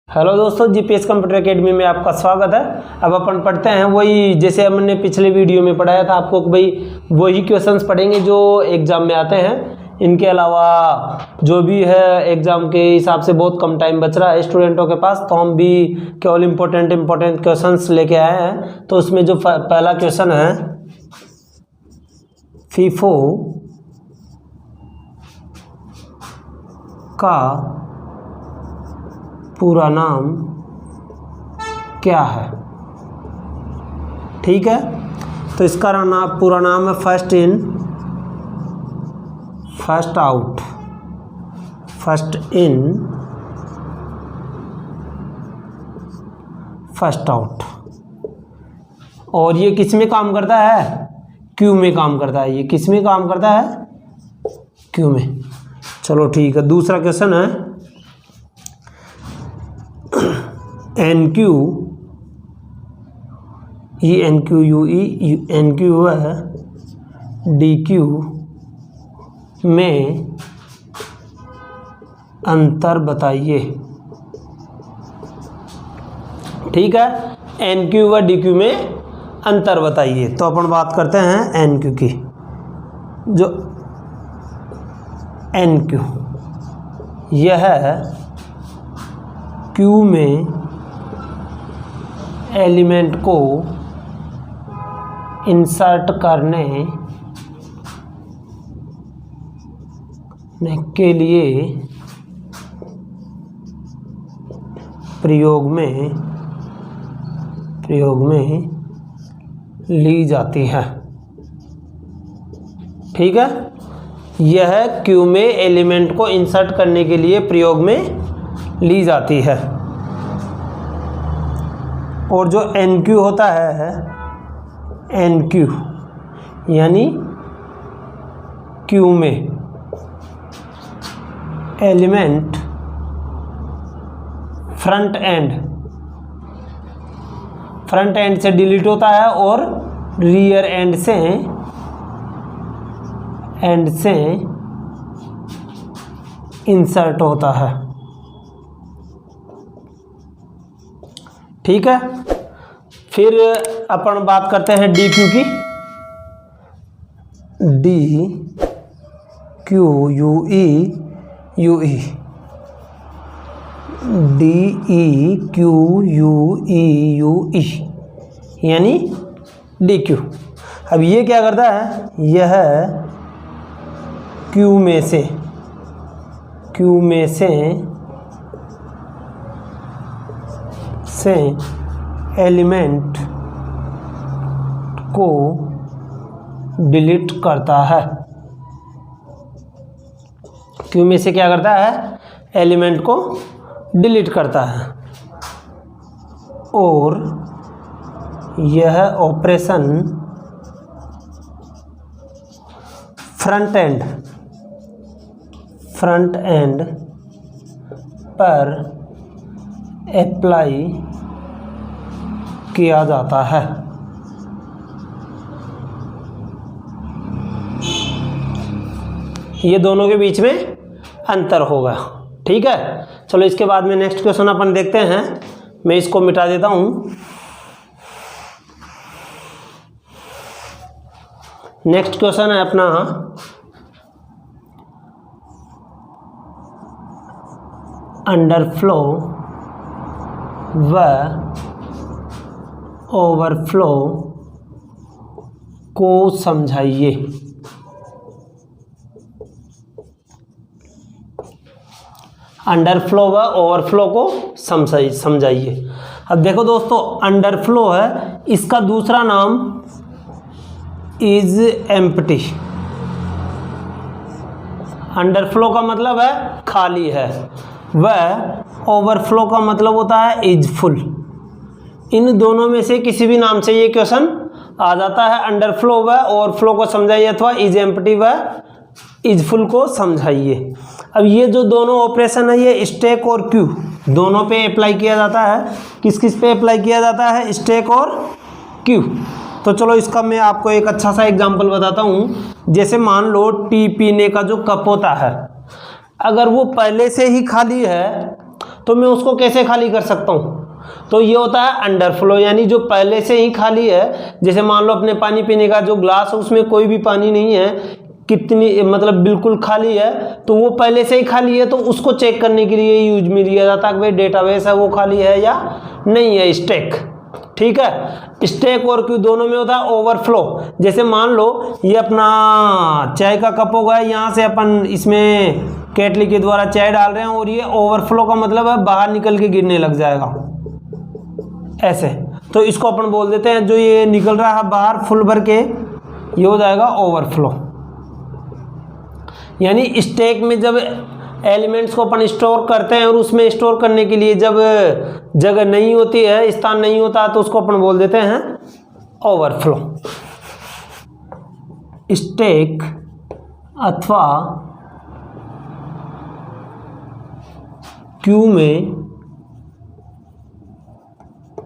Hello दोस्तों, GPS computer academy में आपका स्वागत है। अब अपन पढ़ते हैं वही जैसे हमने पिछले वीडियो में पढ़ाया था आपको, भाई वही क्वेश्चंस पढ़ेंगे जो एग्जाम में आते हैं। इनके अलावा जो भी है एग्जाम के हिसाब से बहुत कम टाइम बच रहा है स्टूडेंटों के पास, तो हम भी केवल इम्पोर्टेंट क्वेश्चंस लेके आए हैं। तो उसमें जो पहला क्वेश्चन है, फीफो का पूरा नाम क्या है? ठीक है, तो इसका पूरा नाम है first in first out. First in first out. और ये किस में काम करता है? क्यू में काम करता है। ये किस में काम करता है? क्यू में। चलो ठीक है, दूसरा क्वेश्चन है NQ, ये NQ है DQ में अंतर बताइए। ठीक है, NQ व DQ में अंतर बताइए। तो अपन बात करते हैं NQ की। जो NQ यह Q में एलिमेंट को इंसर्ट करने के लिए प्रयोग में ली जाती है। ठीक है, यह क्यू में एलिमेंट को इंसर्ट करने के लिए प्रयोग में ली जाती है। और जो NQ होता है, NQ यानी क्यू में एलिमेंट फ्रंट एंड से डिलीट होता है और रियर एंड से इंसर्ट होता है। ठीक है, फिर अपन बात करते हैं DQ की। DEQUE यानी DQ। अब ये क्या करता है? यह क्यू में से एलिमेंट को डिलीट करता है। क्यू में से क्या करता है? एलिमेंट को डिलीट करता है। और यह ऑपरेशन फ्रंट एंड पर अप्लाई किया जाता है। ये दोनों के बीच में अंतर होगा। ठीक है, चलो इसके बाद में नेक्स्ट क्वेश्चन अपन देखते हैं। मैं इसको मिटा देता हूं। नेक्स्ट क्वेश्चन है अपना अंडरफ्लो व ओवरफ्लो को समझाइए। अंडरफ्लो व ओवरफ्लो को समझाइए। अब देखो दोस्तों, अंडरफ्लो है, इसका दूसरा नाम इज एम्प्टी। अंडरफ्लो का मतलब है खाली है, वह ओवरफ्लो का मतलब होता है इज फुल। इन दोनों में से किसी भी नाम से ये क्वेश्चन आ जाता है। अंडरफ्लो व ओवरफ्लो को समझाइए अथवा इज एम्प्टी व इज फुल को समझाइए। अब ये जो दोनों ऑपरेशन है ये स्टैक और क्यू दोनों पे अप्लाई किया जाता है। किस किस पे अप्लाई किया जाता है? स्टैक और क्यू। तो चलो इसका मैं आपको एक अच्छा सा एग्जांपल बताता हूँ। जैसे मान लो टी पीने का जो कप होता है, अगर वो पहले से ही खाली है तो मैं उसको कैसे खाली कर सकता हूँ? तो ये होता है अंडरफ्लो, यानी जो पहले से ही खाली है। जैसे मान लो अपने पानी पीने का जो ग्लास है उसमें कोई भी पानी नहीं है, कितनी मतलब बिल्कुल खाली है, तो वो पहले से ही खाली है, तो उसको चेक करने के लिए यूज में लिया जाता है कि भाई डेटाबेस है वो खाली है या नहीं है, स्टैक। ठीक है, स्टैक और क्यू दोनों में होता है ओवरफ्लो। जैसे मान लो ये अपना चाय का कप होगा, यहाँ से अपन इसमें केटली के द्वारा चाय डाल रहे हैं और ये ओवरफ्लो का मतलब है बाहर निकल के गिरने लग जाएगा ऐसे, तो इसको अपन बोल देते हैं जो ये निकल रहा है बाहर फुल भर के, ये हो जाएगा ओवरफ्लो। यानी स्टैक में जब एलिमेंट्स को अपन स्टोर करते हैं और उसमें स्टोर करने के लिए जब जगह नहीं होती है, स्थान नहीं होता, तो उसको अपन बोल देते हैं ओवरफ्लो। स्टैक अथवा क्यू में,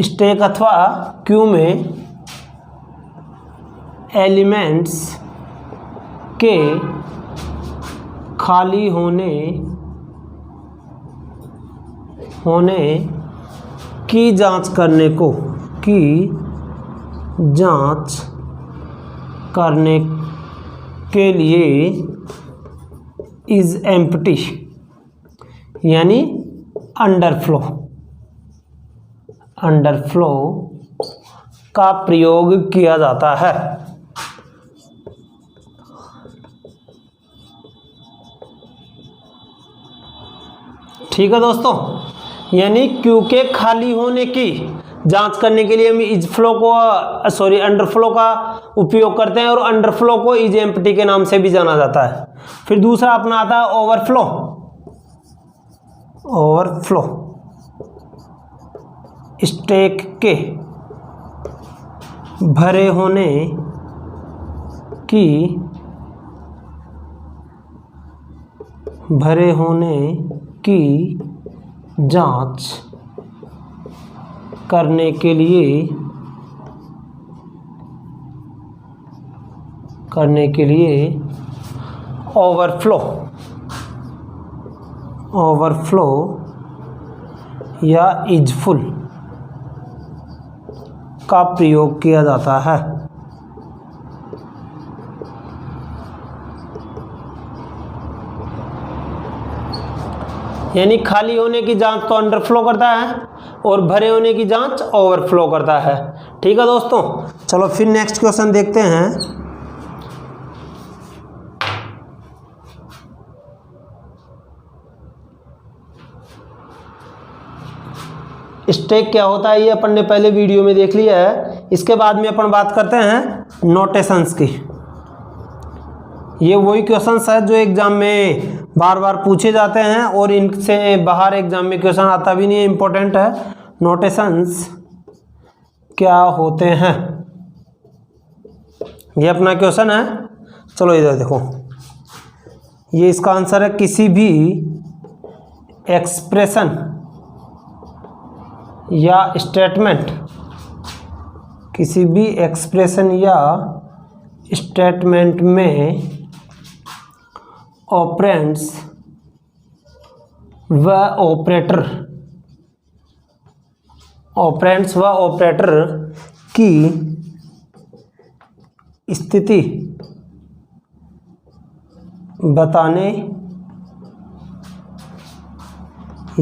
स्टैक अथवा क्यू में एलिमेंट्स के खाली होने की जांच करने के लिए इज एम्प्टी, यानी अंडरफ्लो का प्रयोग किया जाता है। ठीक है दोस्तों, यानी क्यू के खाली होने की जांच करने के लिए हम अंडरफ्लो का उपयोग करते हैं, और अंडरफ्लो को इज एम्प्टी के नाम से भी जाना जाता है। फिर दूसरा अपना आता है ओवरफ्लो। स्टैक के भरे होने की जांच करने के लिए ओवरफ्लो या इजफुल का प्रयोग किया जाता है। यानी खाली होने की जांच तो अंडरफ्लो करता है और भरे होने की जांच ओवरफ्लो करता है। ठीक है दोस्तों, चलो फिर नेक्स्ट क्वेश्चन देखते हैं। स्टैक क्या होता है ये अपन ने पहले वीडियो में देख लिया है। इसके बाद में अपन बात करते हैं नोटेशंस की। ये वही क्वेश्चंस है जो एग्जाम में बार बार पूछे जाते हैं और इनसे बाहर एग्जाम में क्वेश्चन आता भी नहीं है, इम्पोर्टेंट है। नोटेशंस क्या होते हैं, ये अपना क्वेश्चन है। चलो इधर देखो, ये इसका आंसर है किसी भी एक्सप्रेशन या स्टेटमेंट, किसी भी एक्सप्रेशन या स्टेटमेंट में ऑपरेंड्स व ऑपरेटर की स्थिति बताने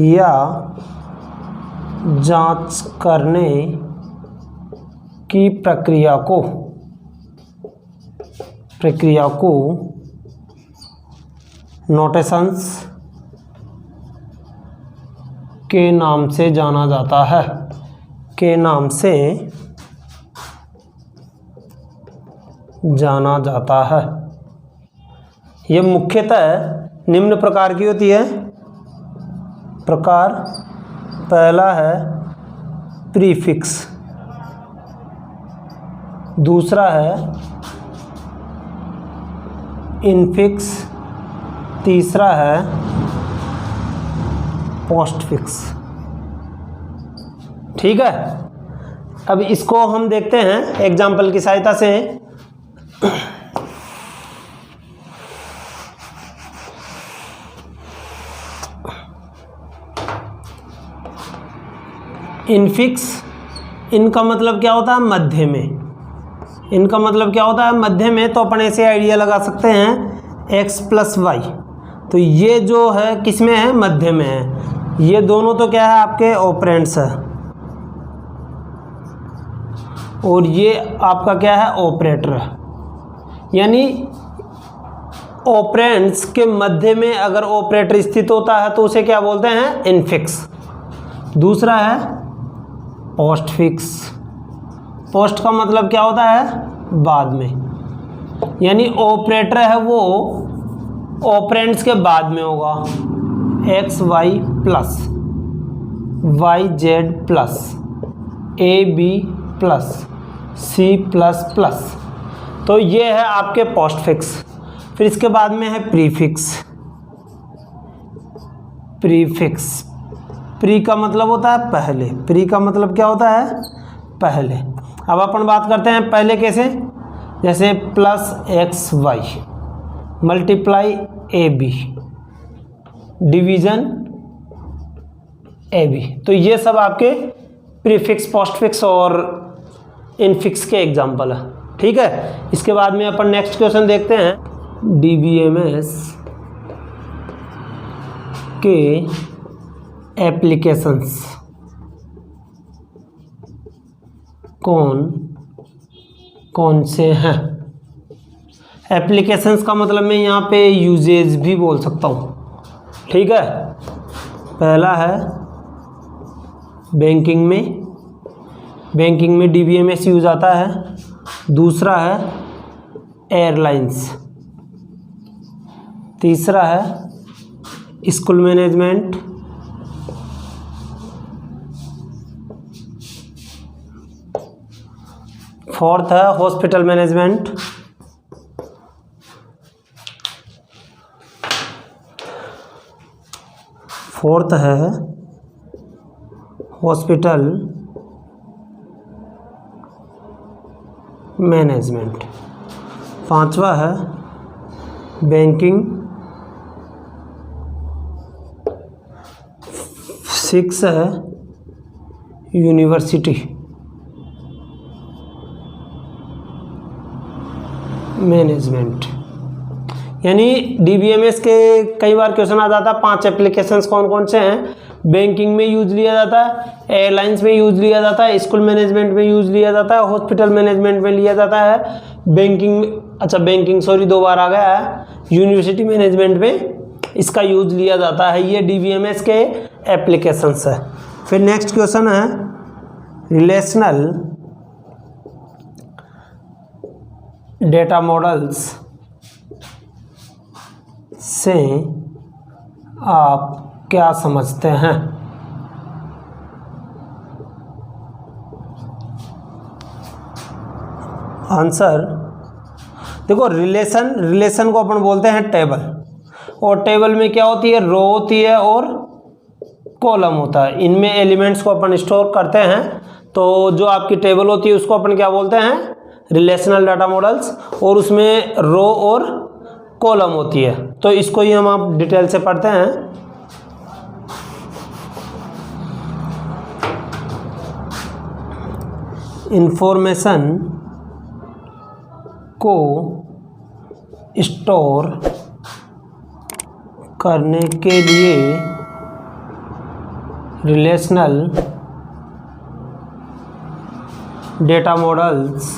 या जांच करने की प्रक्रिया को नोटेशंस के नाम से जाना जाता है, ये मुख्यतः निम्न प्रकार की होती है। प्रकार पहला है प्रीफिक्स, दूसरा है इनफिक्स, तीसरा है पोस्टफिक्स। ठीक है, अब इसको हम देखते हैं एग्जाम्पल की सहायता से। इनफिक्स, इनका मतलब क्या होता है मध्य में, इनका मतलब क्या होता है मध्य में। तो अपन ऐसे आइडिया लगा सकते हैं x प्लस वाई, तो ये जो है किस में है, मध्य में है। ये दोनों तो क्या है आपके ऑपरेंड्स है, और ये आपका क्या है ऑपरेटर है। यानी ऑपरेंड्स के मध्य में अगर ऑपरेटर स्थित होता है तो उसे क्या बोलते हैं, इनफिक्स। दूसरा है पोस्टफिक्स। पोस्ट का मतलब क्या होता है, बाद में, यानी ऑपरेटर है वो ऑपरेंड्स के बाद में होगा। X Y plus Y Z plus A B plus C plus plus, तो ये है आपके पोस्टफिक्स। फिर इसके बाद में है प्रीफिक्स। प्रीफिक्स, प्री का मतलब होता है पहले, प्री का मतलब क्या होता है, पहले। अब अपन बात करते हैं पहले कैसे, जैसे plus X Y multiply A B division A B, तो ये सब आपके प्रीफिक्स, पोस्टफिक्स और इनफिक्स के एग्जाम्पल है। ठीक है, इसके बाद में अपन नेक्स्ट क्वेश्चन देखते हैं। DBMS के एप्लीकेशंस कौन कौन से हैं। एप्लीकेशंस का मतलब मैं यहाँ पे यूजेज भी बोल सकता हूँ। ठीक है, पहला है बैंकिंग में, बैंकिंग में DBMS यूज आता है। दूसरा है एयरलाइंस। तीसरा है स्कूल मैनेजमेंट। फोर्थ है हॉस्पिटल मैनेजमेंट। फोर्थ है हॉस्पिटल मैनेजमेंट। पांचवा है बैंकिंग। सिक्स है यूनिवर्सिटी मैनेजमेंट। यानी DBMS के कई बार क्वेश्चन आ जाता है 5 एप्लीकेशंस कौन कौन से हैं। बैंकिंग में यूज लिया जाता है, एयरलाइंस में यूज लिया जाता है, स्कूल मैनेजमेंट में यूज लिया जाता है, हॉस्पिटल मैनेजमेंट में लिया जाता है, बैंकिंग, अच्छा बैंकिंग सॉरी 2 बार आ गया है, यूनिवर्सिटी मैनेजमेंट में इसका यूज लिया जाता है। ये DBMS के एप्लीकेशंस है। फिर नेक्स्ट क्वेश्चन है रिलेशनल डेटा मॉडल्स से आप क्या समझते हैं। आंसर देखो, रिलेशन को अपन बोलते हैं टेबल, और टेबल में क्या होती है, रो होती है और कॉलम होता है। इनमें एलिमेंट्स को अपन स्टोर करते हैं, तो जो आपकी टेबल होती है उसको अपन क्या बोलते हैं, रिलेशनल डाटा मॉडल्स, और उसमें रो और कॉलम होती है। तो इसको ही हम आप डिटेल से पढ़ते हैं। इंफॉर्मेशन को स्टोर करने के लिए रिलेशनल डेटा मॉडल्स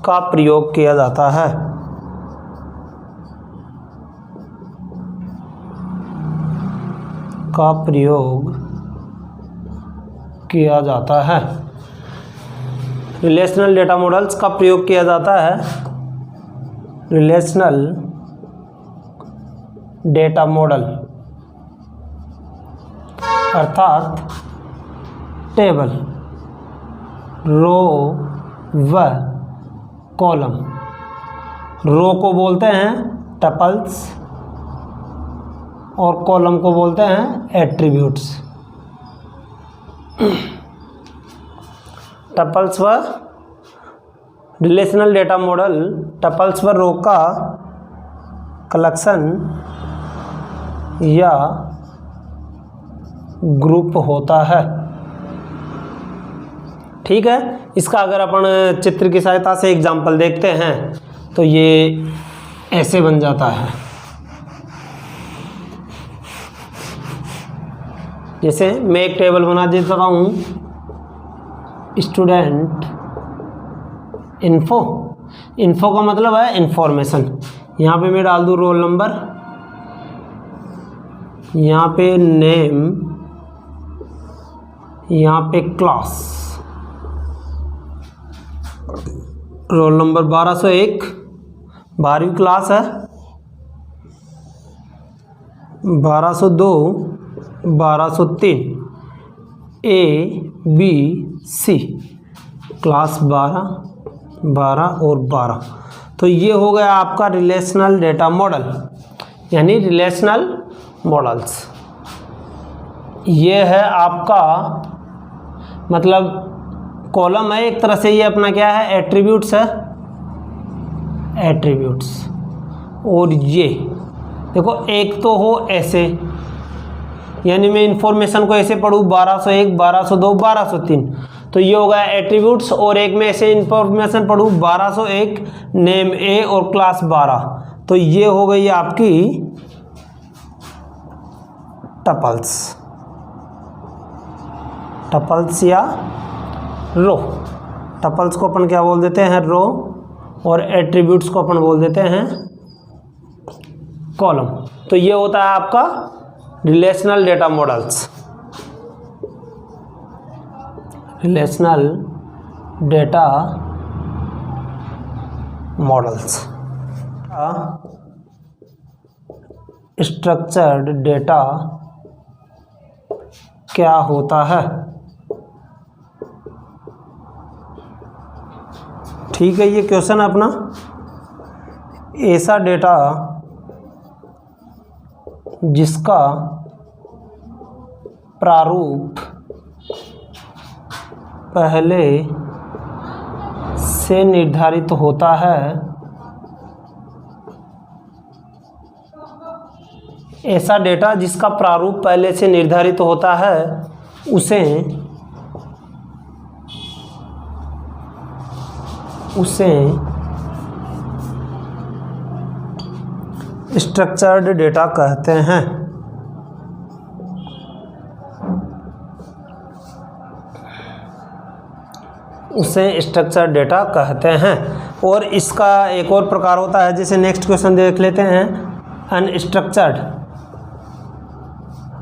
का प्रयोग किया जाता है। रिलेशनल डेटा मॉडल्स का प्रयोग किया जाता है। रिलेशनल डेटा मॉडल अर्थात टेबल, रो व कॉलम। रो को बोलते हैं टपल्स और कॉलम को बोलते हैं एट्रीब्यूट्स। टपल्स व रिलेशनल डेटा मॉडल टपल्स व रो का कलेक्शन या ग्रुप होता है। ठीक है, इसका अगर अपन चित्र की सहायता से एग्जाम्पल देखते हैं तो ये ऐसे बन जाता है। जैसे मैं एक टेबल बना देता हूँ, स्टूडेंट इन्फो। इन्फो का मतलब है इंफॉर्मेशन। यहाँ पे मैं डाल दूँ रोल नंबर, यहाँ पे नेम, यहाँ पे क्लास। रोल नंबर 1201, 12वीं क्लास है। 1202, 1203, A B C, क्लास 12, 12 और 12। तो ये हो गया आपका रिलेशनल डेटा मॉडल, यानी रिलेशनल मॉडल्स। ये है आपका मतलब कॉलम है एक तरह से, ये अपना क्या है, एट्रीब्यूट्स है, एट्रीब्यूट्स। और ये देखो, एक तो हो ऐसे, यानी मैं इंफॉर्मेशन को ऐसे पढ़ूँ 1201, 1202, 1203, तो ये हो गया एट्रीब्यूट्स। और एक में ऐसे इंफॉर्मेशन पढ़ूँ 1201, नेम ए और क्लास 12, तो ये हो गई आपकी टपल्स। टपल्स या रो। टपल्स को अपन क्या बोल देते हैं, रो, और एट्रीब्यूट्स को अपन बोल देते हैं कॉलम। तो ये होता है आपका relational data models. Relational data models. Structured data क्या होता है? ठीक है, ये क्वेश्चन है अपना। ऐसा डेटा जिसका प्रारूप पहले से निर्धारित होता है, ऐसा डेटा जिसका प्रारूप पहले से निर्धारित होता है उसे स्ट्रक्चर्ड डेटा कहते हैं। उसे स्ट्रक्चर्ड डेटा कहते हैं। और इसका एक और प्रकार होता है, जैसे नेक्स्ट क्वेश्चन देख लेते हैं।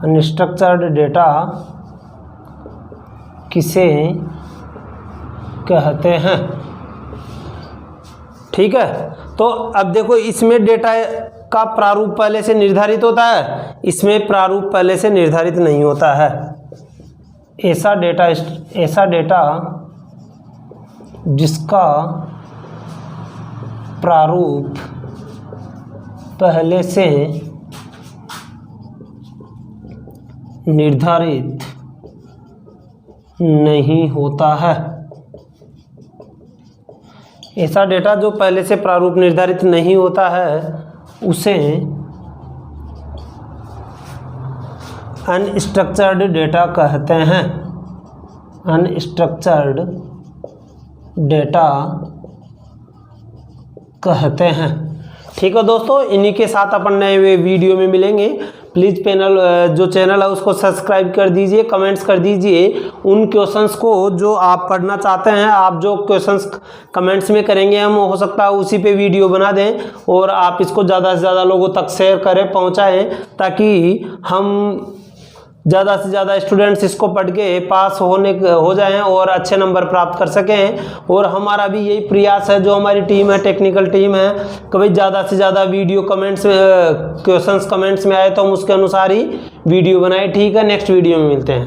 अनस्ट्रक्चर्ड डेटा किसे कहते हैं? ठीक है, तो अब देखो, इसमें डेटा का प्रारूप पहले से निर्धारित होता है, इसमें प्रारूप पहले से निर्धारित नहीं होता है। ऐसा डेटा जिसका प्रारूप पहले से निर्धारित नहीं होता है। ऐसा डेटा जो पहले से प्रारूप निर्धारित नहीं होता है उसे अनस्ट्रक्चर्ड डेटा कहते हैं। अनस्ट्रक्चर्ड डेटा कहते हैं। ठीक है दोस्तों, इन्हीं के साथ अपन नए वीडियो में मिलेंगे। प्लीज़ जो चैनल है उसको सब्सक्राइब कर दीजिए, कमेंट्स कर दीजिए उन क्वेश्चंस को जो आप पढ़ना चाहते हैं। आप जो क्वेश्चंस कमेंट्स में करेंगे, हम हो सकता है उसी पे वीडियो बना दें, और आप इसको ज़्यादा से ज़्यादा लोगों तक शेयर करें, पहुँचाएँ, ताकि हम ज़्यादा से ज़्यादा स्टूडेंट्स इसको पढ़ के पास हो जाएं और अच्छे नंबर प्राप्त कर सकें। और हमारा भी यही प्रयास है, जो हमारी टीम है, टेक्निकल टीम है, कभी ज़्यादा से ज़्यादा वीडियो क्वेश्चंस कमेंट्स में आए तो हम उसके अनुसार ही वीडियो बनाए। ठीक है, नेक्स्ट वीडियो में मिलते हैं।